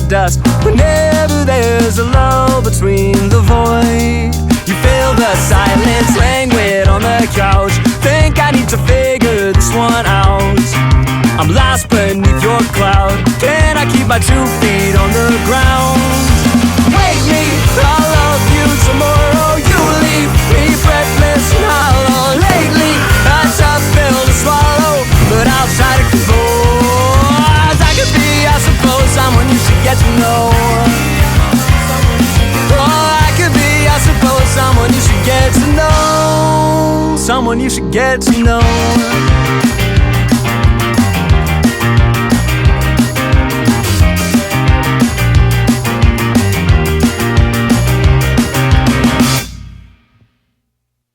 dust. Whenever there's a lull between the void, you feel the silence languid on the couch. Think I need to figure this one out. I'm lost beneath your cloud. Can I keep my 2 feet on the ground? Wake me, I'll love you tomorrow. You leave me breathless and hollow. Lately, a tough pill to swallow, but I'll try to compose. I could be, I suppose, someone you should get to know. Oh, I could be, I suppose, someone you should get to know. Someone you should get to know.